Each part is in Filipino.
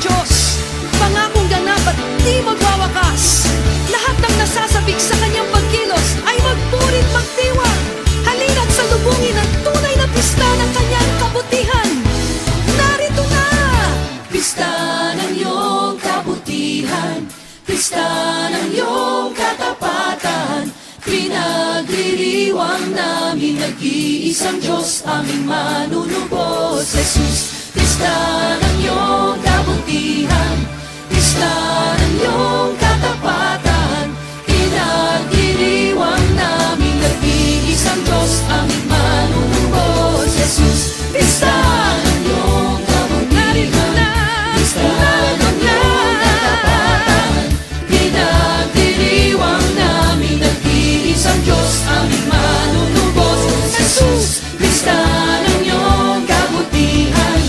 Diyos. Pangakong ganap at di magwawakas. Lahat ng nasasabik sa kanyang pagkilos ay magpurit magdiwang. Halina't salubungin ang tunay na pista ng kanyang kabutihan. Narito na! Pista ng iyong kabutihan, pista ng iyong katapatan. Pinagdiriwang namin nag-iisang Diyos, aming manunubos, Jesus. Pista ng iyong kabutihan, pista ng iyong katapatan. Pinagdiriwang namin nag-iisang Diyos, aming manunubos, Jesus. Pista ng iyong kabutihan, pista ng iyong katapatan. Pinagdiriwang namin nag-iisang Diyos, aming manunubos, Jesus. Pista ng iyong kabutihan,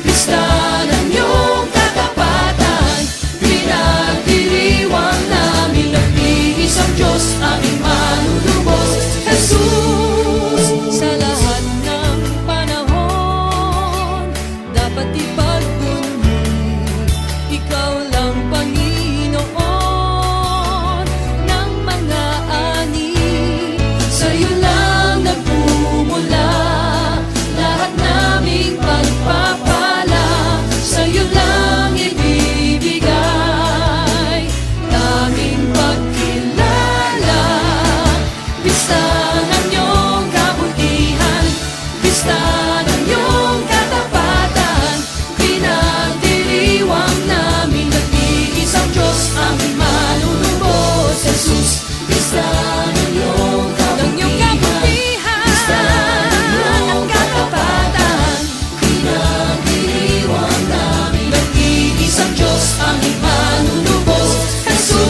pista ng iyong katapatan. Pinagdiriwang namin nag-iisang Diyos, aming manunubos, Jesus. Sa lahat ng panahon, dapat ipagpuni, ikaw lang Panginoon ng mga ani. Sa'yo lang nagmumula lahat naming pagpapala. Sa'yo lang ibibigay taming pagkilala. Pista ng iyong kabutihan, pista ng iyong katapatan. Pinagdiriwang namin nag-iisang Diyos, aming manunubos, Jesus. Pista ng iyong kabutihan, pista ng iyong katapatan. Pinagdiriwang namin nag-iisang Diyos, aming manunubos, Jesus.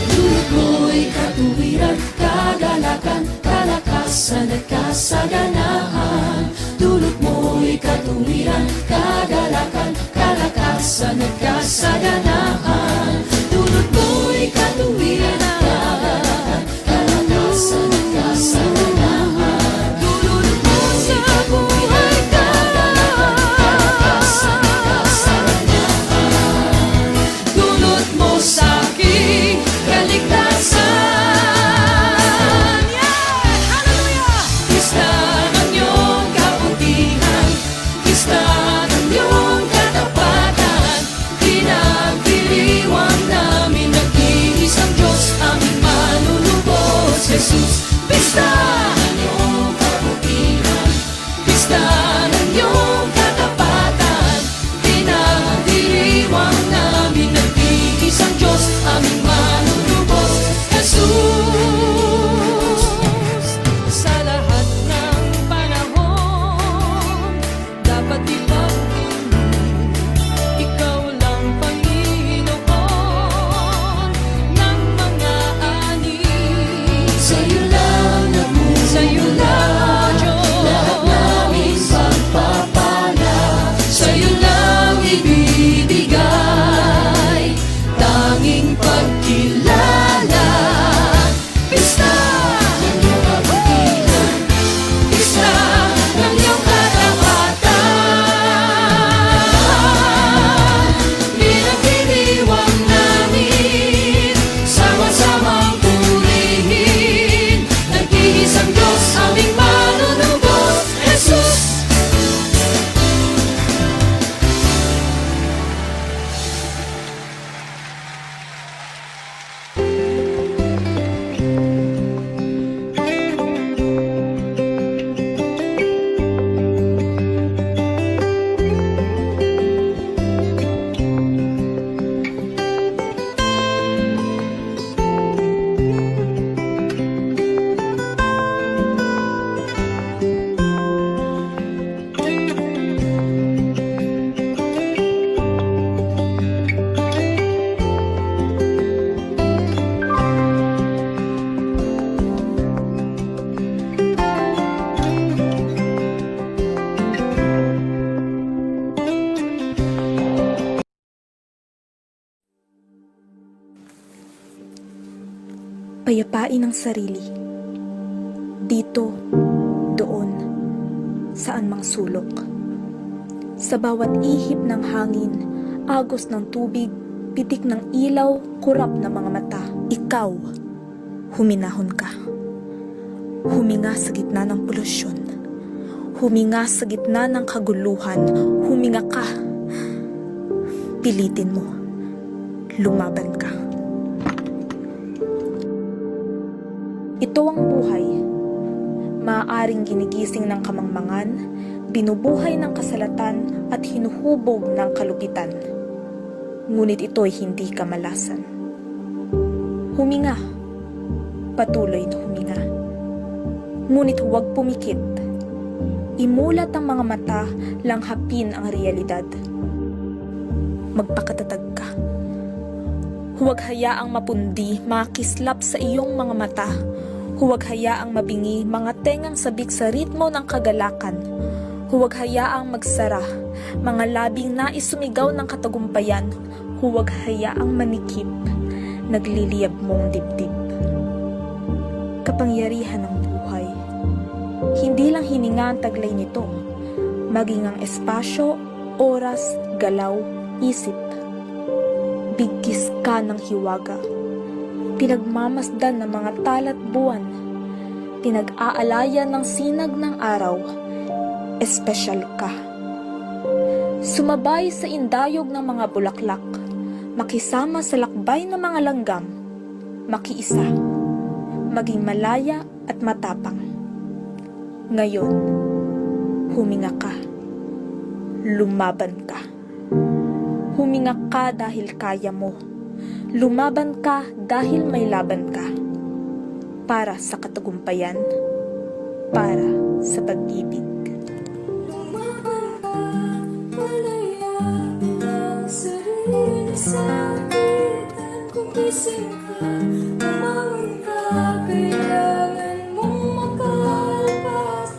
Dulot mo'y katuwiran, kagalakan, kalakasan at kasaganahan. Dulot mo'y katuwiran, kagalakan, kalakasan at kasaganahan. Dulot mo'y katuwiran, kagalakan, kalakasan at kasaganahan. Dulot mo sa buhay, kagalakan, kalakasan at kasaganahan. Dulot mo sa aking kaligtasan. Yeah! Hallelujah! Pista ng iyong kabutihan, pista ng iyong katapatan. Pinagdiriwang namin nag-iisang Diyos, aming manunubos, Jesus. Pista ng iyong kabutihan, pista ng iyong katapatan. Pinagdiriwang namin nag-iisang Diyos, aming manunubos, Jesus. Sa lahat ng panahon, dapat ipagpuni, ikaw lang Panginoon ng mga ani. Sa'yo lang nagmumula, sa'yo lang, Diyos, lahat naming pagpapala. Sa'yo lang ibibigay tanging pagkilala. Pista ng iyong kabutihan, pista ng iyong katapatan. Pinagdiriwang namin, sama-samang purihin. Nag-iisang Diyos, aming manunubos, Jesus. Payapain ang sarili. Dito, doon, saan mang sulok. Sa bawat ihip ng hangin, agos ng tubig, pitik ng ilaw, kurap ng mga mata. Ikaw, huminahon ka. Huminga sa gitna ng polusyon. Huminga sa gitna ng kaguluhan. Huminga ka. Pilitin mo. Lumaban ka. Ito ang buhay. Maaaring ginigising ng kamangmangan, binubuhay ng kasalatan at hinuhubog ng kalupitan. Ngunit ito'y hindi kamalasan. Huminga. Patuloy na huminga. Ngunit huwag pumikit. Imulat ang mga mata, langhapin ang realidad. Magpakatatag ka. Huwag hayaang mapundi, makislap sa iyong mga mata. Huwag hayaang mabingi, mga tengang sabik sa ritmo ng kagalakan. Huwag hayaang magsara, mga labing nais sumigaw ng katagumpayan. Huwag hayaang manikip, nagliliyab mong dibdib. Kapangyarihan ng buhay. Hindi lang hininga ang taglay nito, maging ang espasyo, oras, galaw, isip. Bigkis ka ng hiwaga. Pinagmamasdan ng mga talat buwan. Pinag-aalayan ng sinag ng araw. Espesyal ka. Sumabay sa indayog ng mga bulaklak. Makisama sa lakbay ng mga langgam. Makiisa. Maging malaya at matapang. Ngayon, huminga ka. Lumaban ka. Huminga ka dahil kaya mo. Lumaban ka dahil may laban ka. Para sa katagumpayan. Para sa pag-ibig. Lumaban ka, malaya ang sarili sa agitan. Kung gising ka, lumaban ka, kailangan mong makalpas.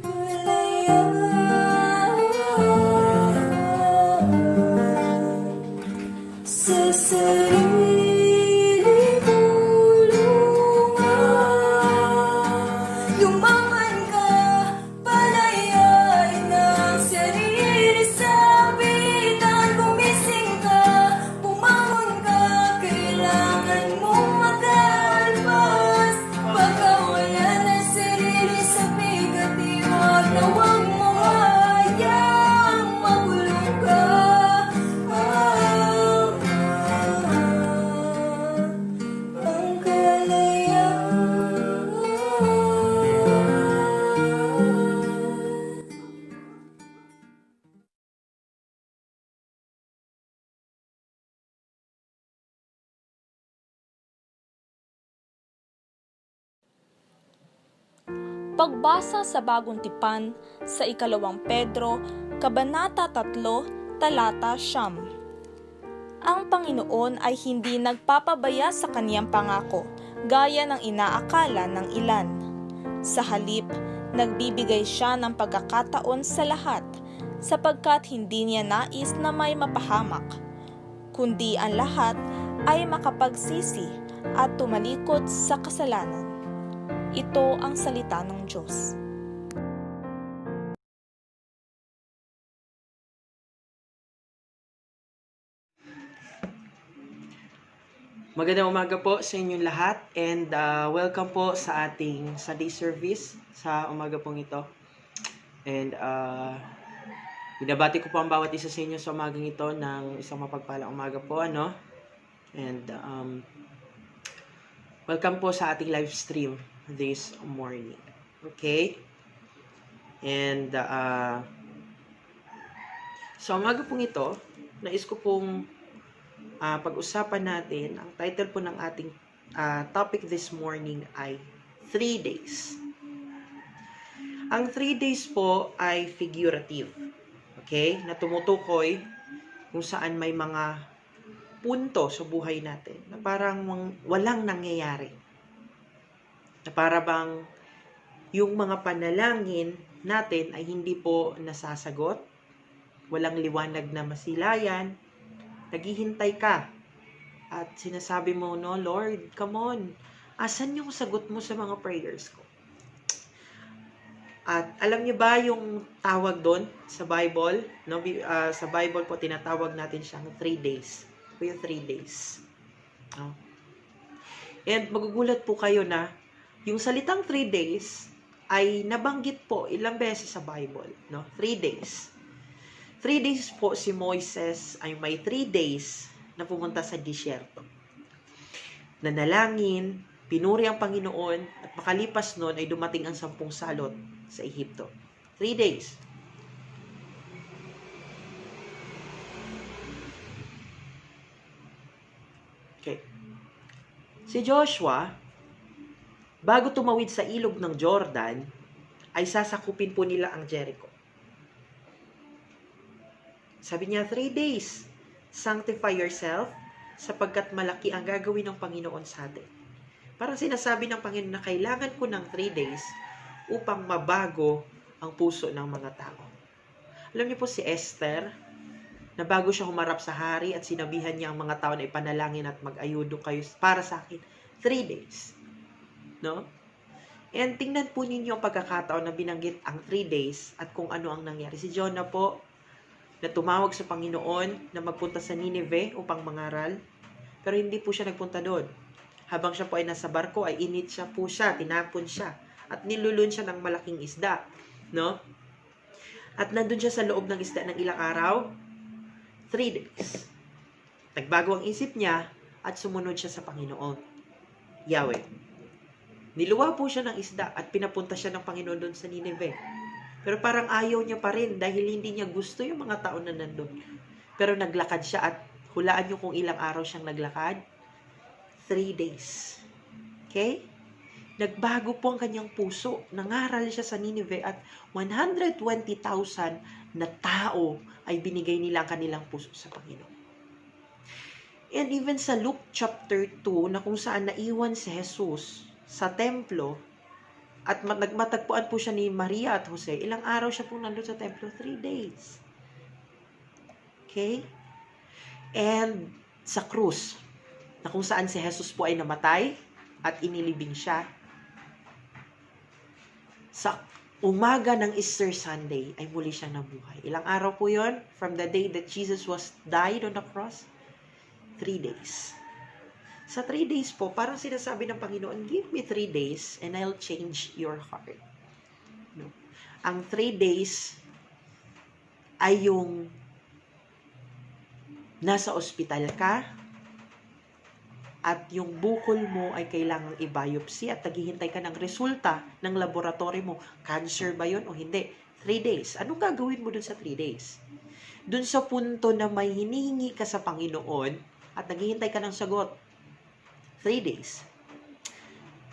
Malaya sa sarili tulungan. Lumaban ka, palayain ang sarili sa agitan. Gumising ka, bumangon ka, kailangan mong makalpas. Pagkawalan ang sarili sa bigat, iwag na huwag mo hayaang magulong ka. Ang kalayaan. Pagbasa sa Bagong Tipan sa 2 Pedro, Kabanata 3, Talata 9. Ang Panginoon ay hindi nagpapabaya sa kaniyang pangako, gaya ng inaakala ng ilan. Sa halip, nagbibigay siya ng pagkakataon sa lahat, sapagkat hindi niya nais na may mapahamak, kundi ang lahat ay makapagsisi at tumalikod sa kasalanan. Ito ang salita ng Diyos. Magandang umaga po sa inyong lahat and welcome po sa ating Sunday service sa umaga pong ito. And binabati ko po ang bawat isa sa inyo sa umagang ito ng isang mapagpalang umaga po, ano? And welcome po sa ating live stream this morning. Okay? And sa umaga pong ito, nais ko pong pag-usapan natin, ang title po ng ating topic this morning ay 3 days. Ang 3 days po ay figurative. Okay? Na tumutukoy kung saan may mga punto sa buhay natin na parang walang nangyayari. Na para bang yung mga panalangin natin ay hindi po nasasagot, walang liwanag na masilayan, naghihintay ka at sinasabi mo, no, Lord, come on, asan yung sagot mo sa mga prayers ko? At alam niyo ba yung tawag doon sa Bible? No? Sa Bible po, tinatawag natin siyang 3 days. O yung 3 days. No? And magugulat po kayo na yung salitang 3 days ay nabanggit po ilang beses sa Bible. No? 3 days. 3 days po si Moises ay may 3 days na pumunta sa disyerto. Nanalangin, pinuri ang Panginoon, at makalipas nun ay dumating ang 10 salot sa Ehipto. 3 days. Okay. Si Joshua, bago tumawid sa ilog ng Jordan, ay sasakupin po nila ang Jericho. Sabi niya, 3 days, sanctify yourself, sapagkat malaki ang gagawin ng Panginoon sa atin. Parang sinasabi ng Panginoon na kailangan ko ng 3 days upang mabago ang puso ng mga tao. Alam niyo po si Esther, na bago siya humarap sa hari at sinabihan niya ang mga tao na ipanalangin at mag-ayudo kayo para sa akin, 3 days. No? And tingnan po ninyo ang pagkakataon na binanggit ang 3 days at kung ano ang nangyari. Si Jonah po, na tumawag sa Panginoon na magpunta sa Nineveh upang mangaral, pero hindi po siya nagpunta doon. Habang siya po ay nasa barko, ay init siya po siya, tinapon siya, at nilulun siya ng malaking isda. No? At nandun siya sa loob ng isda ng ilang araw, 3 days. Nagbago ang isip niya at sumunod siya sa Panginoon, Yahweh. Niluwa po siya ng isda at pinapunta siya ng Panginoon doon sa Nineveh. Pero parang ayaw niya pa rin dahil hindi niya gusto yung mga tao na nandun. Pero naglakad siya at hulaan niyo kung ilang araw siyang naglakad. 3 days. Okay? Nagbago po ang kanyang puso. Nangaral siya sa Nineveh at 120,000 na tao ay binigay nila ang kanilang puso sa Panginoon. And even sa Luke chapter 2 na kung saan naiwan si Jesus sa templo at nagmatagpuan po siya ni Maria at Jose, ilang araw siya po nandun sa templo? 3 days. Okay? And sa krus, na kung saan si Jesus po ay namatay at inilibing siya, sa umaga ng Easter Sunday ay muli siya nabuhay. Ilang araw po yon? From the day that Jesus was died on the cross? 3 days. Sa 3 days po, parang sinasabi ng Panginoon, give me 3 days and I'll change your heart. No? Ang 3 days ay yung nasa ospital ka at yung bukol mo ay kailangang i-biopsy at naghihintay ka ng resulta ng laboratory mo. Cancer ba yun o hindi? 3 days. Anong gagawin mo dun sa 3 days? Dun sa punto na may hinihingi ka sa Panginoon at naghihintay ka ng sagot. 3 days.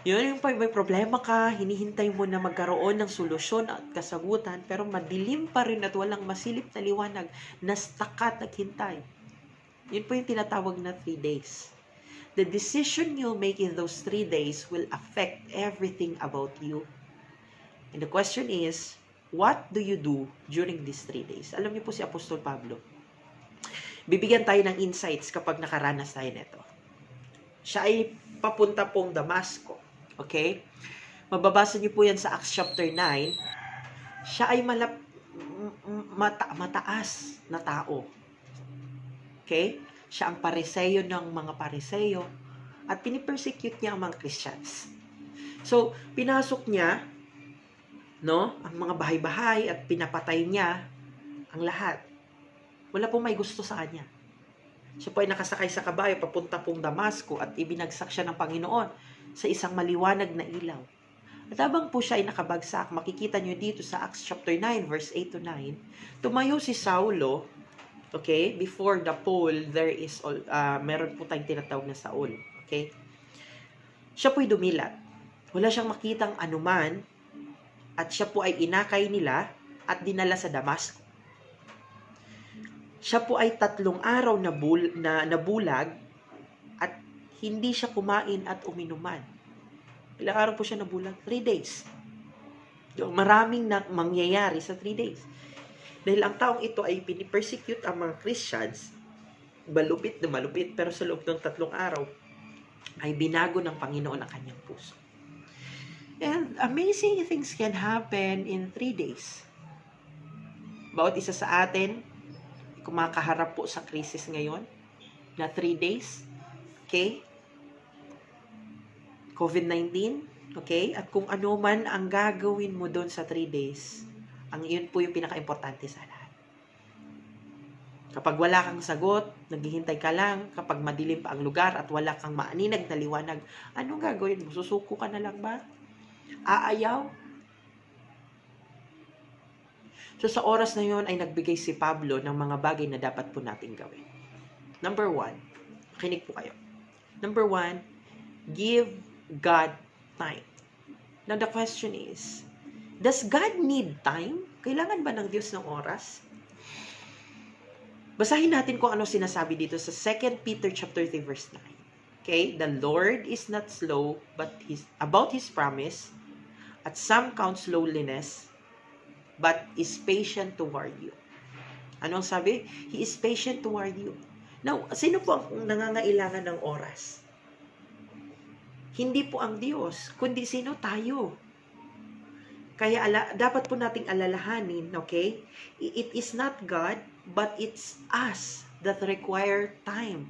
Yun yung may problema ka, hinihintay mo na magkaroon ng solusyon at kasagutan, pero madilim pa rin at walang masilip na liwanag, na-stuck ka at naghintay. Yun po yung tinatawag na 3 days. The decision you'll make in those 3 days will affect everything about you. And the question is, what do you do during these 3 days? Alam niyo po si Apostol Pablo. Bibigyan tayo ng insights kapag nakaranas tayo nito. Siya ay papunta pong Damasco. Okay? Mababasa niyo po yan sa Acts chapter 9. Siya ay mataas na tao. Okay? Siya ang pariseyo ng mga pariseyo at pinipersecute niya ang mga Christians. So, pinasok niya ang mga bahay-bahay at pinapatay niya ang lahat. Wala pong may gusto sa kanya. Siya po ay nakasakay sa kabayo papunta pong Damasco at ibinagsak siya ng Panginoon sa isang maliwanag na ilaw. At habang po siya ay nakabagsak, makikita nyo dito sa Acts chapter 9 verse 8 to 9, tumayo si Saulo, okay, before the pole there is, meron po tayong tinatawag na Saul, okay? Siya po ay dumilat. Wala siyang makitang anuman at siya po ay inakay nila at dinala sa Damasco. Siya po ay 3 araw na nabulag at hindi siya kumain at uminuman. Ilang araw po siya nabulag? 3 days. Maraming mangyayari sa 3 days. Dahil ang taong ito ay pinipersecute ang mga Christians, malupit na malupit, pero sa loob ng 3 araw, ay binago ng Panginoon ang kanyang puso. And amazing things can happen in 3 days. Bawat isa sa atin, kumakaharap po sa krisis ngayon, na 3 days. Okay? COVID-19. Okay? At kung ano man ang gagawin mo doon sa 3 days, yun po yung pinaka-importante sa lahat. Kapag wala kang sagot, naghihintay ka lang, kapag madilim pa ang lugar at wala kang maaninag na liwanag, anong gagawin mo? Susuko ka na lang ba? Aayaw? So sa oras na yun ay nagbigay si Pablo ng mga bagay na dapat po natin gawin. Number 1, makinig po kayo. Number 1, give God time. Now the question is, does God need time? Kailangan ba ng Diyos ng oras? Basahin natin kung ano sinasabi dito sa 2 Peter chapter 3 verse 9. Okay? The Lord is not slow about His promise, at some count slowness, but is patient toward you. Anong sabi? He is patient toward you. Now, sino po ang nangangailangan ng oras? Hindi po ang Diyos, kundi sino? Tayo. Kaya dapat po nating alalahanin, okay? It is not God, but it's us that require time.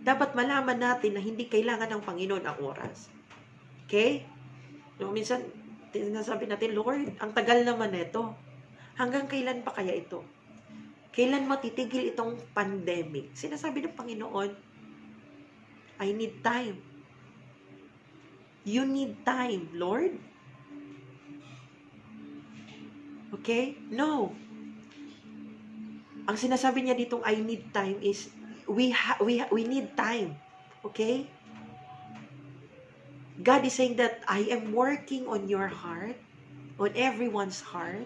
Dapat malaman natin na hindi kailangan ng Panginoon ang oras. Okay? No, minsan, sinasabi natin, Lord, ang tagal naman ito. Hanggang kailan pa kaya ito? Kailan matitigil itong pandemic? Sinasabi ng Panginoon, I need time. You need time, Lord. Okay? No. Ang sinasabi niya ditong I need time is we need time. Okay? God is saying that I am working on your heart, on everyone's heart.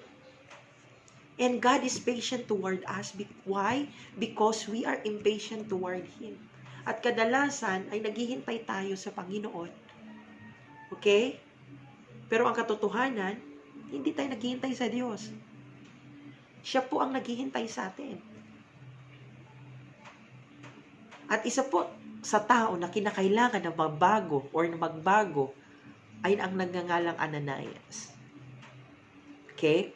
And God is patient toward us. Why? Because we are impatient toward Him. At kadalasan ay naghihintay tayo sa Panginoon. Okay? Pero ang katotohanan, hindi tayo naghihintay sa Diyos. Siya po ang naghihintay sa atin. At isa po sa tao na kinakailangan na magbago or na magbago ay ang nagngangalang Ananias. Okay?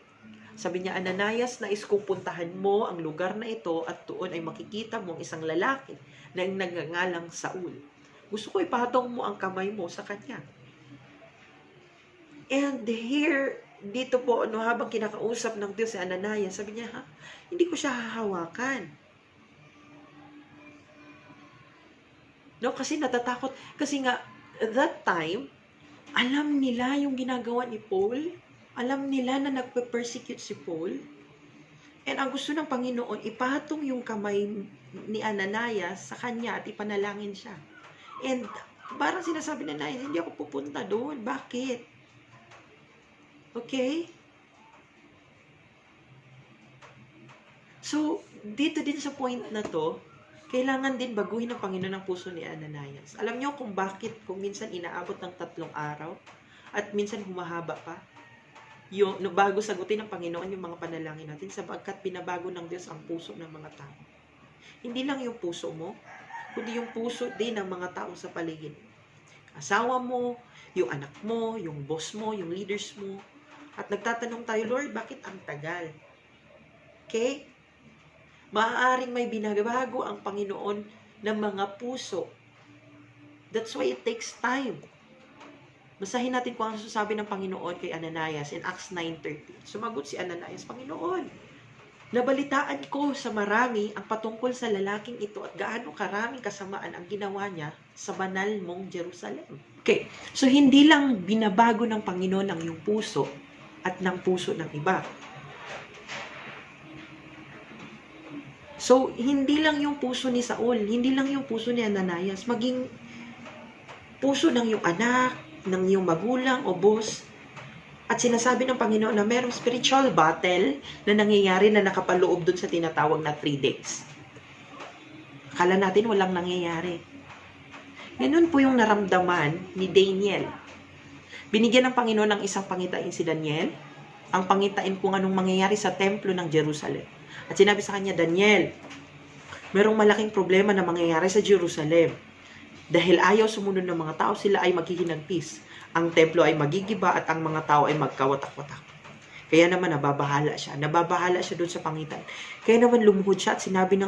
Sabi niya, Ananias, nais kong puntahan mo ang lugar na ito at doon ay makikita mo ang isang lalaki na nagngangalang Saul. Gusto ko ipatong mo ang kamay mo sa kanya. And here, dito po, habang kinakausap ng Diyos si Ananias, sabi niya, hindi ko siya hahawakan. No, kasi natatakot. Kasi nga, at that time, alam nila yung ginagawa ni Paul. Alam nila na nagpe-persecute si Paul. And ang gusto ng Panginoon, ipatong yung kamay ni Ananias sa kanya at ipanalangin siya. And parang sinasabi ni Ananias, hindi ako pupunta doon. Bakit? Okay? So, dito din sa point na to, kailangan din baguhin ng Panginoon ang puso ni Ananias. Alam niyo kung bakit, kung minsan inaabot ng 3 araw, at minsan humahaba pa, yung bago sagutin ng Panginoon yung mga panalangin natin, sapagkat pinabago ng Diyos ang puso ng mga tao. Hindi lang yung puso mo, kundi yung puso din ng mga tao sa paligid. Asawa mo, yung anak mo, yung boss mo, yung leaders mo. At nagtatanong tayo, Lord, bakit ang tagal? Okay? Maaaring may binabago ang Panginoon ng mga puso. That's why it takes time. Basahin natin kung ano sasabi ng Panginoon kay Ananias in Acts 9:13. Sumagot si Ananias, Panginoon, nabalitaan ko sa marami ang patungkol sa lalaking ito at gaano karaming kasamaan ang ginawa niya sa banal mong Jerusalem. Okay, so hindi lang binabago ng Panginoon ang iyong puso at ng puso ng iba. So, hindi lang yung puso ni Saul, hindi lang yung puso ni Ananias, maging puso ng iyong anak, ng iyong magulang o boss. At sinasabi ng Panginoon na merong spiritual battle na nangyayari na nakapaloob dun sa tinatawag na 3 days. Akala natin walang nangyayari. Ganun po yung naramdaman ni Daniel. Binigyan ng Panginoon ng isang pangitain si Daniel. Ang pangitain kung anong mangyayari sa templo ng Jerusalem. At sinabi sa kanya, Daniel, merong malaking problema na mangyayari sa Jerusalem. Dahil ayaw sumunod ng mga tao, sila ay maghihinagpis. Ang templo ay magigiba at ang mga tao ay magkawatak-watak. Kaya naman nababahala siya. Nababahala siya doon sa pangitan. Kaya naman lumuhod siya at sinabi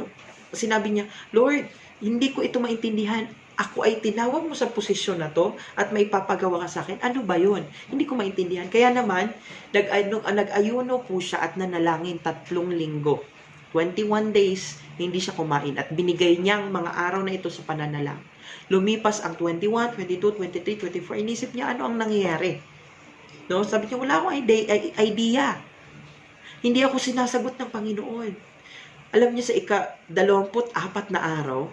niya, Lord, hindi ko ito maintindihan. Ako ay tinawag mo sa posisyon na to at may papagawa ka sa akin. Ano ba yun? Hindi ko maintindihan. Kaya naman, nag-ayuno po siya at nanalangin 3 linggo. 21 days, hindi siya kumain at binigay niya ang mga araw na ito sa pananalang. Lumipas ang 21, 22, 23, 24. Inisip niya ano ang nangyayari. No? Sabi niya, wala akong idea. Hindi ako sinasagot ng Panginoon. Alam niyo sa ika-24 na araw,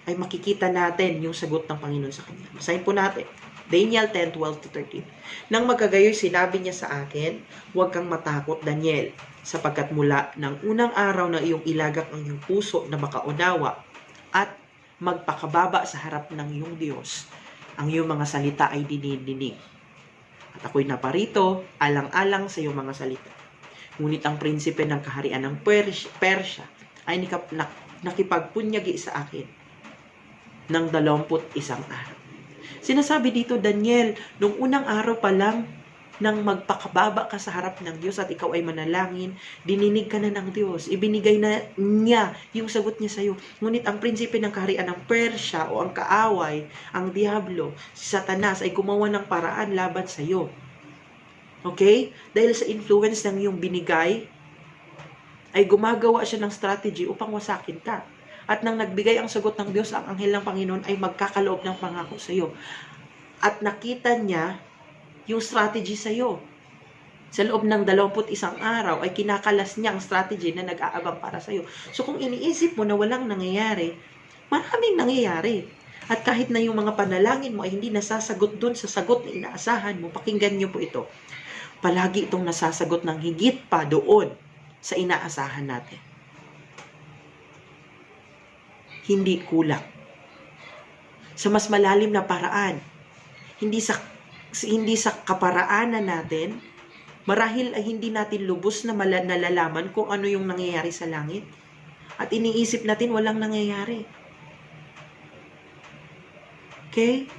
ay makikita natin yung sagot ng Panginoon sa kanya. Basahin po natin. Daniel 10:12-13. Nang magkagayoy, sinabi niya sa akin, huwag kang matakot, Daniel, sapagkat mula ng unang araw na iyong ilagak ang iyong puso na makaunawa at magpakababa sa harap ng iyong Diyos, ang iyong mga salita ay dinidinig. At ako'y naparito, alang-alang sa iyong mga salita. Ngunit ang prinsipe ng kaharian ng Persya ay nakipagpunyagi sa akin ng 21 araw. Sinasabi dito, Daniel, nung unang araw pa lang nang magpakababa ka sa harap ng Diyos at ikaw ay manalangin, dininig ka na ng Diyos. Ibinigay na niya yung sagot niya sa iyo. Ngunit ang prinsipe ng kaharian ng Persya o ang kaaway, ang Diablo, si Satanas ay gumawa ng paraan laban sa iyo. Okay? Dahil sa influence ng iyong binigay, ay gumagawa siya ng strategy upang wasakin ka. At nang nagbigay ang sagot ng Diyos, ang anghel ng Panginoon ay magkakaloob ng pangako sa iyo. At nakita niya yung strategy sa iyo. Sa loob ng 21 araw ay kinakalas niya ang strategy na nag-aabang para sa iyo. So kung iniisip mo na walang nangyayari, maraming nangyayari. At kahit na yung mga panalangin mo ay hindi nasasagot dun sa sagot na inaasahan mo, pakinggan niyo po ito. Palagi itong nasasagot ng higit pa doon sa inaasahan natin. Hindi kulang. Sa mas malalim na paraan, hindi sa kaparaanan natin, marahil ay hindi natin lubos na nalalaman kung ano yung nangyayari sa langit. At iniisip natin walang nangyayari. Okay?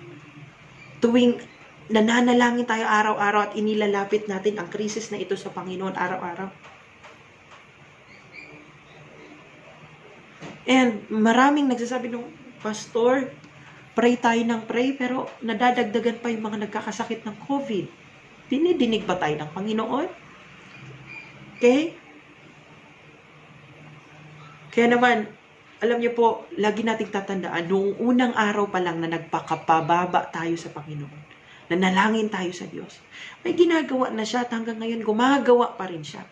Tuwing nananalangin tayo araw-araw at inilalapit natin ang krisis na ito sa Panginoon araw-araw. And maraming nagsasabi ng, Pastor, pray tayo ng pray, pero nadadagdagan pa yung mga nagkakasakit ng COVID. Dinidinig ba tayo ng Panginoon? Okay? Kaya naman, alam niyo po, lagi nating tatandaan, noong unang araw pa lang na nagpakapababa tayo sa Panginoon, nanalangin tayo sa Diyos, may ginagawa na siya at hanggang ngayon gumagawa pa rin siya.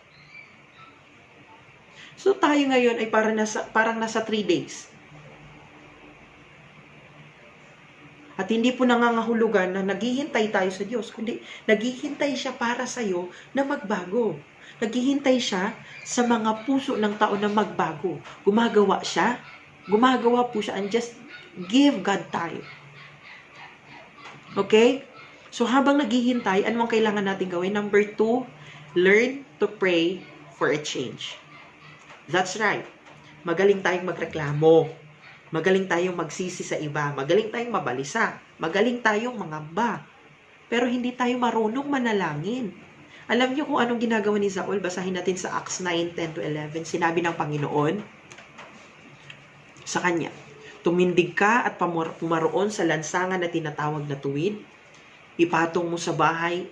So tayo ngayon ay parang nasa 3 days. At hindi po nangangahulugan na naghihintay tayo sa Diyos, kundi naghihintay siya para sa iyo na magbago. Naghihintay siya sa mga puso ng tao na magbago. Gumagawa po siya and just give God time. Okay? So habang naghihintay, ano ang kailangan natin gawin? Number 2, learn to pray for a change. That's right. Magaling tayong magreklamo. Magaling tayong magsisi sa iba. Magaling tayong mabalisa. Magaling tayong mangamba. Pero hindi tayo marunong manalangin. Alam niyo kung anong ginagawa ni Saul? Basahin natin sa Acts 9:10-11. Sinabi ng Panginoon sa kanya, tumindig ka at pumaroon sa lansangan na tinatawag na tuwid. Ipatong mo sa bahay.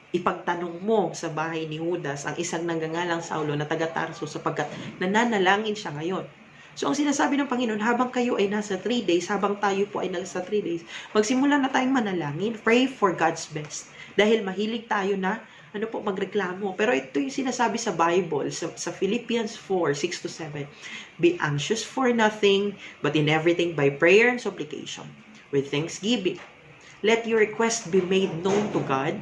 Ipagtanong mo sa bahay ni Judas ang isang nanggangalang Saulo na taga Tarso sapagkat nananalangin siya ngayon. So ang sinasabi ng Panginoon, habang kayo ay nasa 3 days, habang tayo po ay nasa 3 days, magsimula na tayong manalangin, pray for God's best. Dahil mahilig tayo na magreklamo. Pero ito yung sinasabi sa Bible, sa Philippians 4:6-7. Be anxious for nothing, but in everything by prayer and supplication, with thanksgiving. Let your request be made known to God,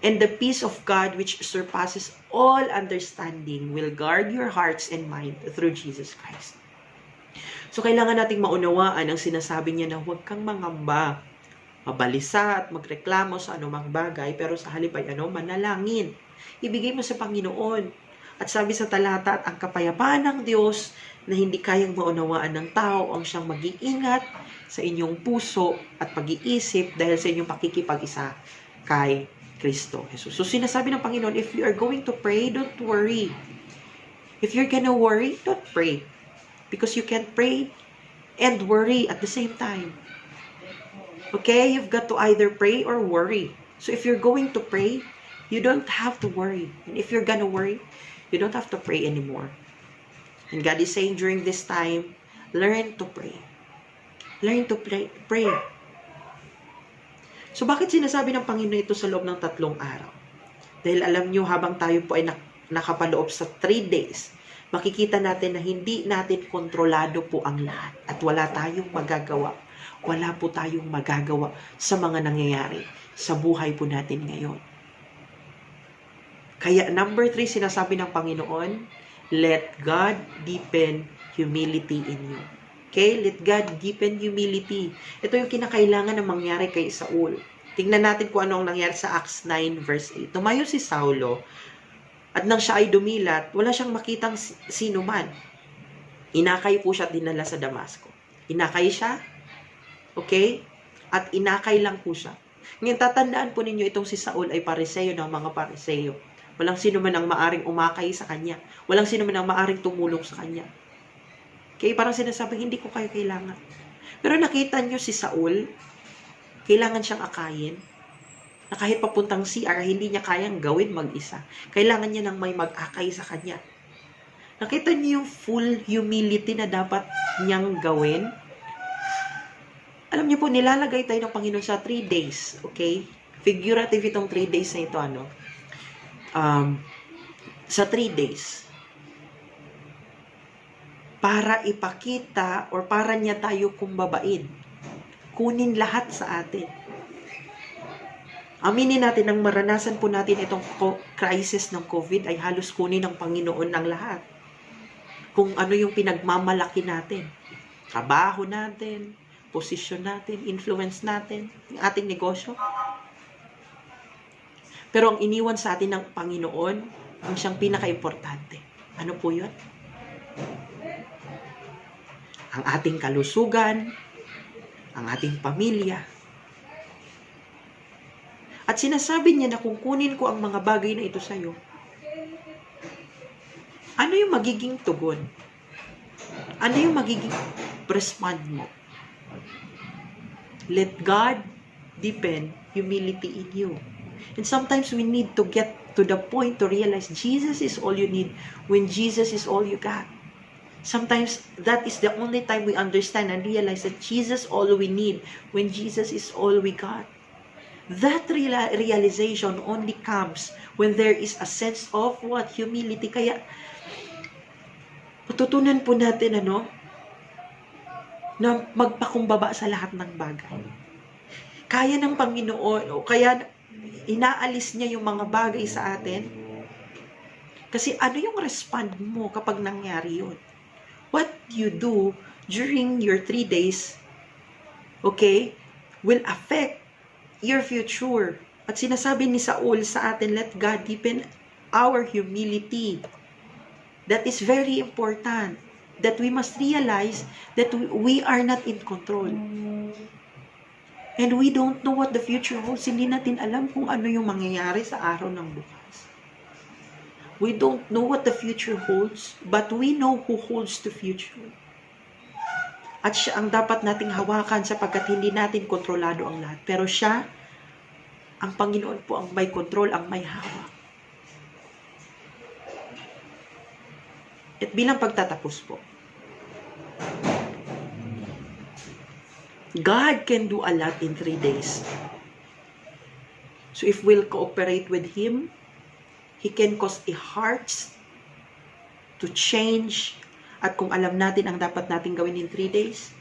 and the peace of God which surpasses all understanding will guard your hearts and mind through Jesus Christ. So kailangan nating maunawaan ang sinasabi niya na huwag kang mangamba, mabalisa at magreklamo sa anumang bagay, pero sa halip ay manalangin. Ibigay mo sa Panginoon At sabi sa talata, at ang kapayapaan ng Diyos na hindi kayang maunawaan ng tao ang siyang mag-iingat sa inyong puso at pag-iisip dahil sa inyong pakikipag-isa kay Kristo Jesus. So sinasabi ng Panginoon, if you are going to pray, don't worry. If you're gonna worry, don't pray. Because you can't pray and worry at the same time. Okay? You've got to either pray or worry. So if you're going to pray, you don't have to worry. And if you're gonna worry, you don't have to pray anymore. And God is saying during this time, learn to pray. Learn to pray. So bakit sinasabi ng Panginoon ito sa loob ng 3 araw? Dahil alam nyo, habang tayo po ay nakapaloob sa 3 days, makikita natin na hindi natin kontrolado po ang lahat. At wala tayong magagawa. Wala po tayong magagawa sa mga nangyayari sa buhay po natin ngayon. Kaya number 3, sinasabi ng Panginoon, let God deepen humility in you. Okay? Let God deepen humility. Ito yung kinakailangan na mangyari kay Saul. Tingnan natin kung ano ang nangyari sa Acts 9 verse 8. Tumayo si Saulo at nang siya ay dumilat, wala siyang makitang sino man. Inakay po siya at dinala sa Damasco. Inakay siya. Okay? At inakay lang po siya. Ngayon, tatandaan po ninyo itong si Saul ay pariseyo ng mga pariseyo. Walang sino man ang maaring umakay sa kanya. Walang sino man ang maaring tumulong sa kanya. Okay, parang sinasabi, hindi ko kayo kailangan. Pero nakita nyo si Saul, kailangan siyang akayin, na kahit papuntang CR, hindi niya kayang gawin mag-isa. Kailangan niya ng may mag-akay sa kanya. Nakita niyo yung full humility na dapat niyang gawin? Alam niyo po, nilalagay tayo ng Panginoon sa 3 days, okay? Figurative itong 3 days na ito, sa 3 days. Para ipakita or para niya tayo kumbabain. Kunin lahat sa atin. Aminin natin ang maranasan po natin itong crisis ng COVID ay halos kunin ng Panginoon ng lahat. Kung ano yung pinagmamalaki natin. Trabaho natin, posisyon natin, influence natin, yung ating negosyo. Pero ang iniwan sa atin ng Panginoon, ang siyang pinaka-importante. Ano po yun? Ang ating kalusugan, ang ating pamilya. At sinasabi niya na kung kunin ko ang mga bagay na ito sa'yo, ano yung magiging tugon? Ano yung magiging respond mo? Let God deepen humility in you. And sometimes we need to get to the point to realize Jesus is all you need when Jesus is all you got. Sometimes that is the only time we understand and realize that Jesus all we need when Jesus is all we got. That realization only comes when there is a sense of what? Humility. Kaya matutunan po natin na magpakumbaba sa lahat ng bagay. Kaya ng Panginoon o kaya inaalis niya yung mga bagay sa atin. Kasi ano yung respond mo kapag nangyari yun? What you do during your 3 days, okay, will affect your future. At sinasabi ni Saul sa atin, let God deepen our humility. That is very important. That we must realize that we are not in control. And we don't know what the future holds. Hindi natin alam kung ano yung mangyayari sa araw ng bukas. We don't know what the future holds, but we know who holds the future. At siya ang dapat nating hawakan sapagkat hindi natin kontrolado ang lahat. Pero siya, ang Panginoon po ang may control, ang may hawak. At bilang pagtatapos po, God can do a lot in 3 days. So if we'll cooperate with Him, He can cause a hearts to change. At kung alam natin ang dapat natin gawin in 3 days,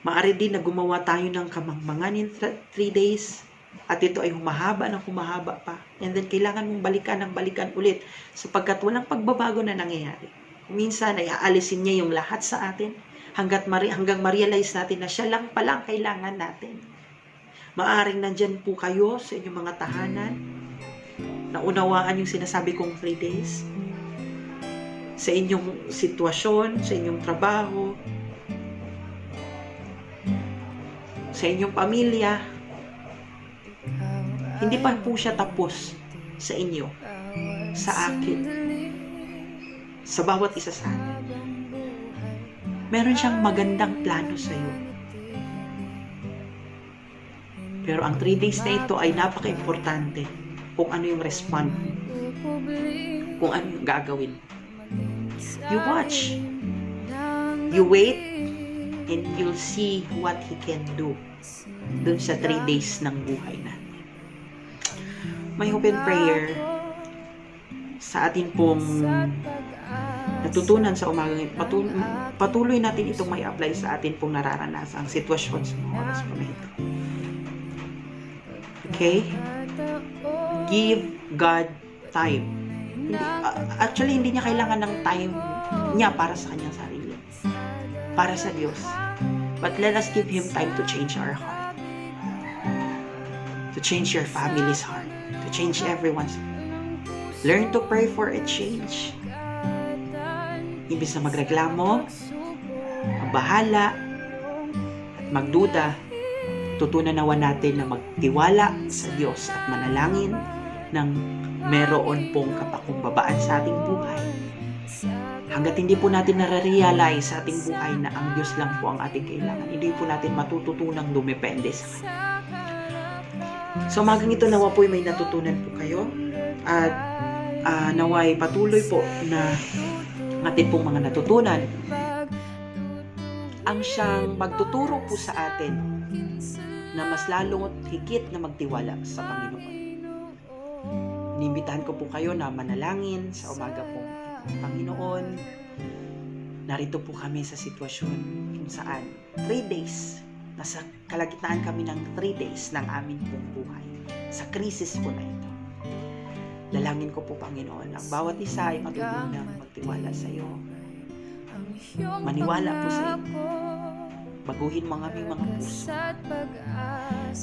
maaari din na gumawa tayo ng kamangmangan in 3 days. At ito ay humahaba ng humahaba pa. And then kailangan mong balikan ng balikan ulit sapagkat walang pagbabago na nangyayari. Minsan ay aalisin niya yung lahat sa atin hanggang ma-realize natin na siya lang palang kailangan natin. Maaring nandyan po kayo sa inyong mga tahanan. naunawaan yung sinasabi kong 3 days? Sa inyong sitwasyon, sa inyong trabaho, sa inyong pamilya, hindi pa po siya tapos sa inyo, sa akin, sa bawat isa sa atin. Meron siyang magandang plano sa iyo. Pero ang 3 days na ito ay napaka-importante kung ano yung respond, kung ano yung gagawin. You watch, you wait, and you'll see what He can do dun sa 3 days ng buhay natin. May hope and prayer sa atin pong natutunan sa umagang ito. Patuloy natin itong may apply sa atin pong nararanasan ang sitwasyon sa mga oras po na ito. Okay? Give God time. Actually, hindi niya kailangan ng time niya para sa kanyang sarili. Para sa Diyos. But let us give Him time to change our heart. To change your family's heart. To change everyone's heart. Learn to pray for a change. Ibig na magreklamo, magbahala, at magduda, tutunan nawa natin na magtiwala sa Diyos at manalangin ng meron pong kapakumbabaan sa ating buhay. Hanggat hindi po natin nare-realize sa ating buhay na ang Diyos lang po ang ating kailangan, hindi po natin matututunang dumepende sa Kanya. So, umagang ito nawa po may natutunan po kayo at naway patuloy po na atin pong mga natutunan ang siyang magtuturo po sa atin na mas lalong higit na magtiwala sa Panginoon. Inimbitahan ko po kayo na manalangin sa umaga po. Panginoon, narito po kami sa sitwasyon kung saan 3 days, nasa kalagitnaan kami ng 3 days ng amin pong buhay. Sa krisis po na ito. Dalangin ko po, Panginoon, ang bawat isa ay matulunang magtiwala sa iyo. Maniwala po sa iyo. Baguhin mga aming mga puso.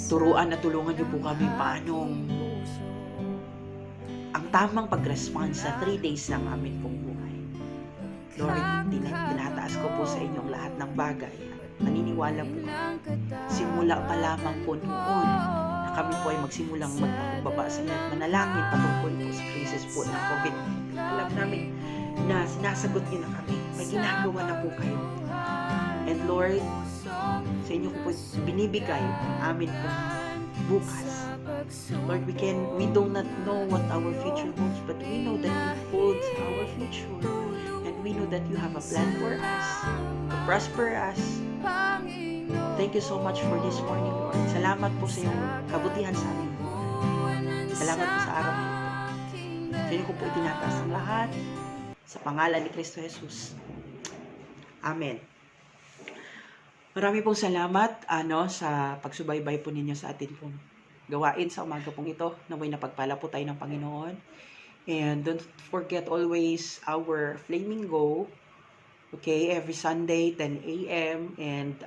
Turuan at tulungan niyo po kami paanong ang tamang pag-respond sa 3 days ng amin pong buhay. Lord, tinataas ko po sa inyong lahat ng bagay. Naniniwala po kami. Simula pa lamang po noon na kami po ay magsimulang magpakumbaba sa inyo at manalangin patungkol po sa krisis po ng COVID. Alam namin na sinasagot niyo na kami. May ginagawa na po kayo. And Lord, sa inyo ko po binibigay ang amin po bukas. Lord, we do not know what our future holds, but we know that you hold our future. And we know that you have a plan for us, to prosper us. Thank you so much for this morning, Lord. Salamat po sa iyong kabutihan sa amin. Salamat po sa araw na ito. Sa inyo ko po itinataas ang lahat sa pangalan ni Kristo Jesus. Amen. Marami pong salamat sa pagsubaybay po ninyo sa atin pong gawain sa umaga pong ito. Naway napagpala po tayo ng Panginoon. And don't forget always our Flaming Go. Okay, every Sunday, 10 a.m. And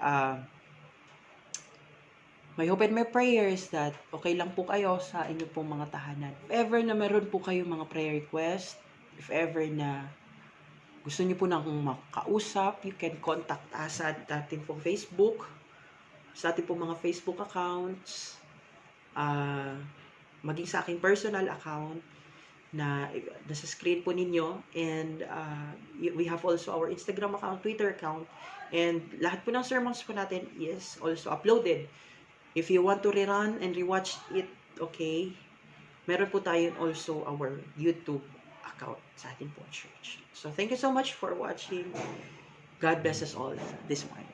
my hope and my prayer is that okay lang po kayo sa inyo pong mga tahanan. If ever na meron po kayo mga prayer request, if ever na gusto niyo po nang makausap, you can contact us at ating pong Facebook, sa ating pong mga Facebook accounts, maging sa aking personal account na nasa screen po ninyo, and we have also our Instagram account, Twitter account, and lahat po ng sermons po natin is also uploaded. If you want to rerun and rewatch it, okay, meron po tayo also our YouTube account sa ating po church. So thank you so much for watching. God bless us all this morning.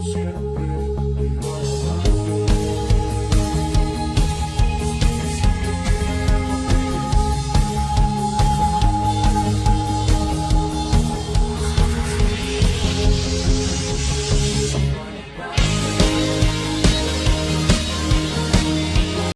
Siyempre